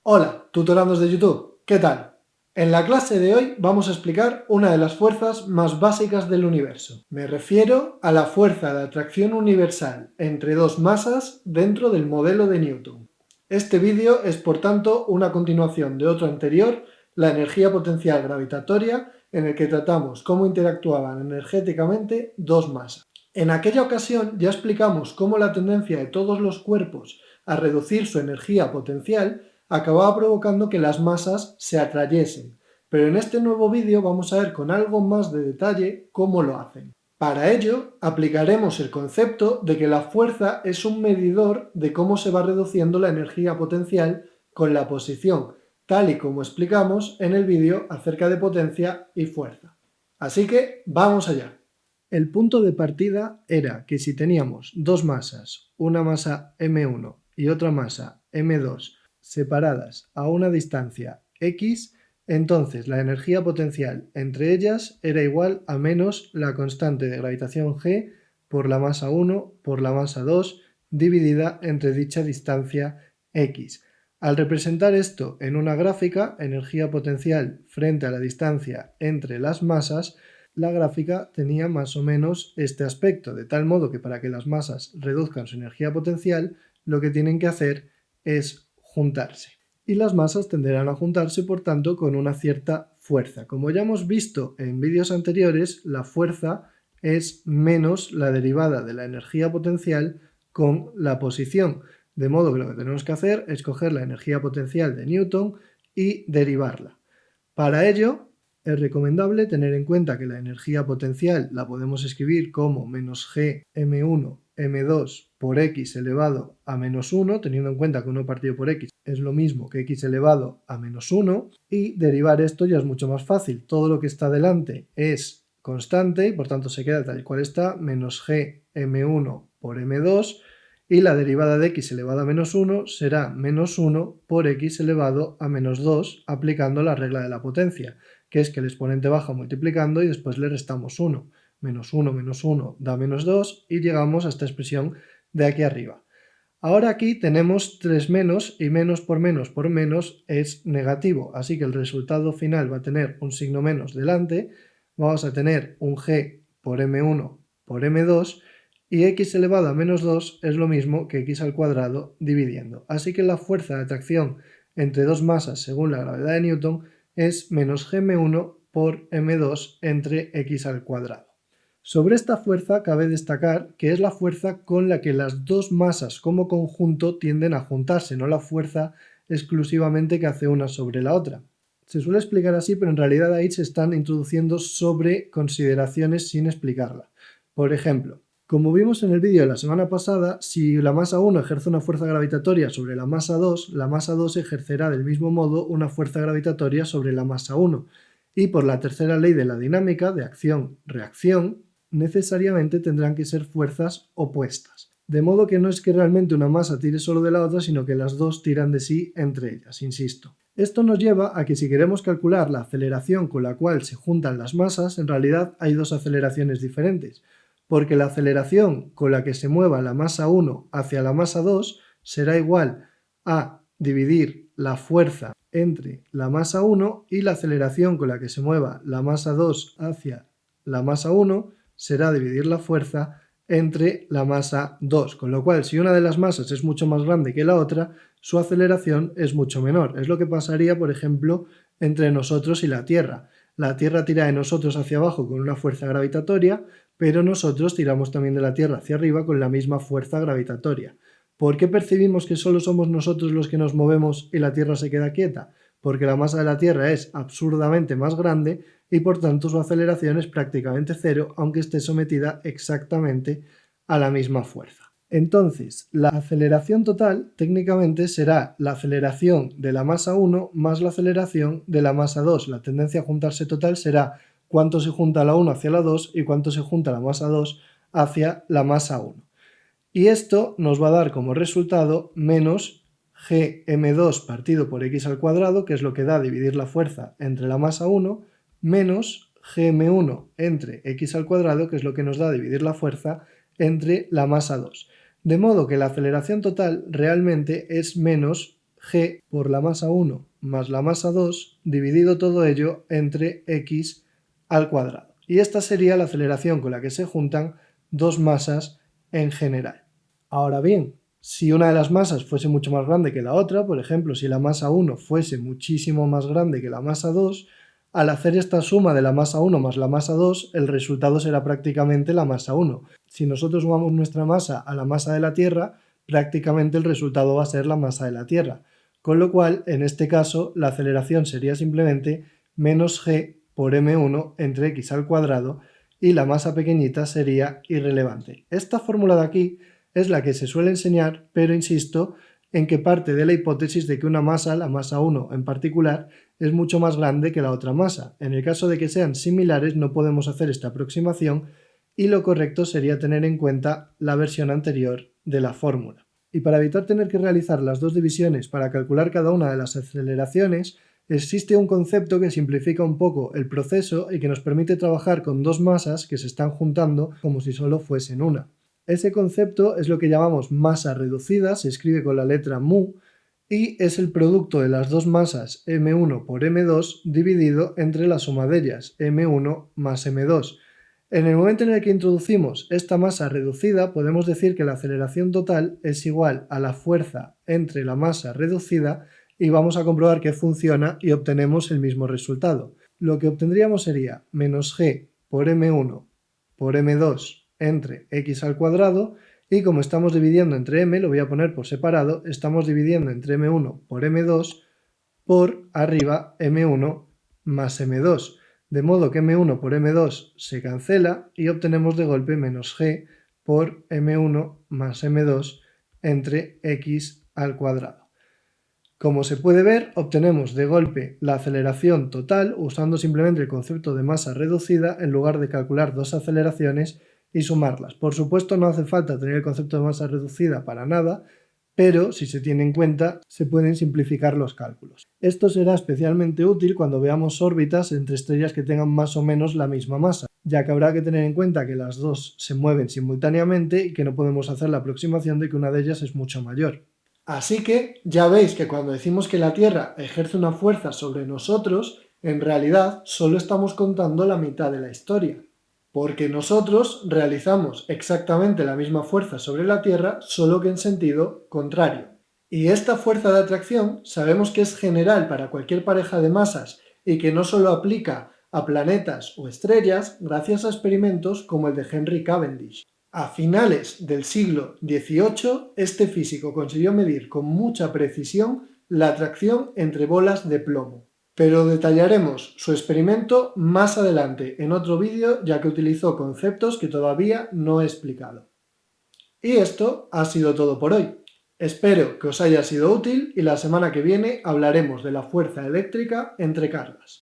Hola, tutorandos de YouTube, ¿qué tal? En la clase de hoy vamos a explicar una de las fuerzas más básicas del universo. Me refiero a la fuerza de atracción universal entre dos masas dentro del modelo de Newton. Este vídeo es por tanto una continuación de otro anterior, la energía potencial gravitatoria, en el que tratamos cómo interactuaban energéticamente dos masas. En aquella ocasión ya explicamos cómo la tendencia de todos los cuerpos a reducir su energía potencial acababa provocando que las masas se atrayesen, pero en este nuevo vídeo vamos a ver con algo más de detalle cómo lo hacen. Para ello, aplicaremos el concepto de que la fuerza es un medidor de cómo se va reduciendo la energía potencial con la posición, tal y como explicamos en el vídeo acerca de potencia y fuerza. Así que vamos allá. El punto de partida era que si teníamos dos masas, una masa m1 y otra masa m2, separadas a una distancia x, entonces la energía potencial entre ellas era igual a menos la constante de gravitación g por la masa 1 por la masa 2 dividida entre dicha distancia x. Al representar esto en una gráfica, energía potencial frente a la distancia entre las masas, la gráfica tenía más o menos este aspecto, de tal modo que para que las masas reduzcan su energía potencial, lo que tienen que hacer es juntarse. Y las masas tenderán a juntarse, por tanto, con una cierta fuerza. Como ya hemos visto en vídeos anteriores, la fuerza es menos la derivada de la energía potencial con la posición. De modo que lo que tenemos que hacer es coger la energía potencial de Newton y derivarla. Para ello, es recomendable tener en cuenta que la energía potencial la podemos escribir como menos g m1 m2 por x elevado a menos 1, teniendo en cuenta que 1 partido por x es lo mismo que x elevado a menos 1, y derivar esto ya es mucho más fácil. Todo lo que está delante es constante y por tanto se queda tal cual está, menos g m1 por m2, y la derivada de x elevado a menos 1 será menos 1 por x elevado a menos 2, aplicando la regla de la potencia, que es que el exponente baja multiplicando y después le restamos 1. Menos 1 da menos 2 y llegamos a esta expresión de aquí arriba. Ahora aquí tenemos 3 menos y menos por menos es negativo, así que el resultado final va a tener un signo menos delante, vamos a tener un g por m1 por m2 y x elevado a menos 2 es lo mismo que x al cuadrado dividiendo. Así que la fuerza de atracción entre dos masas según la gravedad de Newton es menos gm1 por m2 entre x al cuadrado. Sobre esta fuerza cabe destacar que es la fuerza con la que las dos masas como conjunto tienden a juntarse, no la fuerza exclusivamente que hace una sobre la otra. Se suele explicar así, pero en realidad ahí se están introduciendo sobre consideraciones sin explicarla. Por ejemplo, como vimos en el vídeo de la semana pasada, si la masa 1 ejerce una fuerza gravitatoria sobre la masa 2 ejercerá del mismo modo una fuerza gravitatoria sobre la masa 1. Y por la tercera ley de la dinámica, de acción-reacción, necesariamente tendrán que ser fuerzas opuestas. De modo que no es que realmente una masa tire solo de la otra, sino que las dos tiran de sí entre ellas, insisto. Esto nos lleva a que si queremos calcular la aceleración con la cual se juntan las masas, en realidad hay dos aceleraciones diferentes, porque la aceleración con la que se mueva la masa 1 hacia la masa 2 será igual a dividir la fuerza entre la masa 1 y la aceleración con la que se mueva la masa 2 hacia la masa 1 será dividir la fuerza entre la masa 2, con lo cual si una de las masas es mucho más grande que la otra, su aceleración es mucho menor. Es lo que pasaría, por ejemplo, entre nosotros y la Tierra. La Tierra tira de nosotros hacia abajo con una fuerza gravitatoria, pero nosotros tiramos también de la Tierra hacia arriba con la misma fuerza gravitatoria. ¿Por qué percibimos que solo somos nosotros los que nos movemos y la Tierra se queda quieta? Porque la masa de la Tierra es absurdamente más grande y por tanto su aceleración es prácticamente cero, aunque esté sometida exactamente a la misma fuerza. Entonces, la aceleración total técnicamente será la aceleración de la masa 1 más la aceleración de la masa 2. La tendencia a juntarse total será cuánto se junta la 1 hacia la 2 y cuánto se junta la masa 2 hacia la masa 1. Y esto nos va a dar como resultado menos gm2 partido por x al cuadrado, que es lo que da dividir la fuerza entre la masa 1, menos gm1 entre x al cuadrado, que es lo que nos da dividir la fuerza entre la masa 2. De modo que la aceleración total realmente es menos g por la masa 1 más la masa 2 dividido todo ello entre x al cuadrado. Y esta sería la aceleración con la que se juntan dos masas en general. Ahora bien, si una de las masas fuese mucho más grande que la otra, por ejemplo, si la masa 1 fuese muchísimo más grande que la masa 2, al hacer esta suma de la masa 1 más la masa 2, el resultado será prácticamente la masa 1. Si nosotros sumamos nuestra masa a la masa de la Tierra, prácticamente el resultado va a ser la masa de la Tierra. Con lo cual, en este caso, la aceleración sería simplemente menos g por m1 entre x al cuadrado y la masa pequeñita sería irrelevante. Esta fórmula de aquí es la que se suele enseñar, pero insisto en que parte de la hipótesis de que una masa, la masa 1 en particular, es mucho más grande que la otra masa. En el caso de que sean similares no podemos hacer esta aproximación y lo correcto sería tener en cuenta la versión anterior de la fórmula. Y para evitar tener que realizar las dos divisiones para calcular cada una de las aceleraciones, existe un concepto que simplifica un poco el proceso y que nos permite trabajar con dos masas que se están juntando como si solo fuesen una. Ese concepto es lo que llamamos masa reducida, se escribe con la letra mu, y es el producto de las dos masas m1 por m2 dividido entre la suma de ellas, m1 más m2. En el momento en el que introducimos esta masa reducida, podemos decir que la aceleración total es igual a la fuerza entre la masa reducida y vamos a comprobar que funciona y obtenemos el mismo resultado. Lo que obtendríamos sería menos g por m1 por m2 entre x al cuadrado y como estamos dividiendo entre m, lo voy a poner por separado, estamos dividiendo entre m1 por m2 por arriba m1 más m2. De modo que m1 por m2 se cancela y obtenemos de golpe menos g por m1 más m2 entre x al cuadrado. Como se puede ver, obtenemos de golpe la aceleración total usando simplemente el concepto de masa reducida en lugar de calcular dos aceleraciones y sumarlas. Por supuesto, no hace falta tener el concepto de masa reducida para nada, pero si se tiene en cuenta se pueden simplificar los cálculos. Esto será especialmente útil cuando veamos órbitas entre estrellas que tengan más o menos la misma masa, ya que habrá que tener en cuenta que las dos se mueven simultáneamente y que no podemos hacer la aproximación de que una de ellas es mucho mayor. Así que ya veis que cuando decimos que la Tierra ejerce una fuerza sobre nosotros, en realidad solo estamos contando la mitad de la historia. Porque nosotros realizamos exactamente la misma fuerza sobre la Tierra, solo que en sentido contrario. Y esta fuerza de atracción sabemos que es general para cualquier pareja de masas y que no solo aplica a planetas o estrellas gracias a experimentos como el de Henry Cavendish. A finales del siglo XVIII, este físico consiguió medir con mucha precisión la atracción entre bolas de plomo. Pero detallaremos su experimento más adelante en otro vídeo, ya que utilizó conceptos que todavía no he explicado. Y esto ha sido todo por hoy. Espero que os haya sido útil y la semana que viene hablaremos de la fuerza eléctrica entre cargas.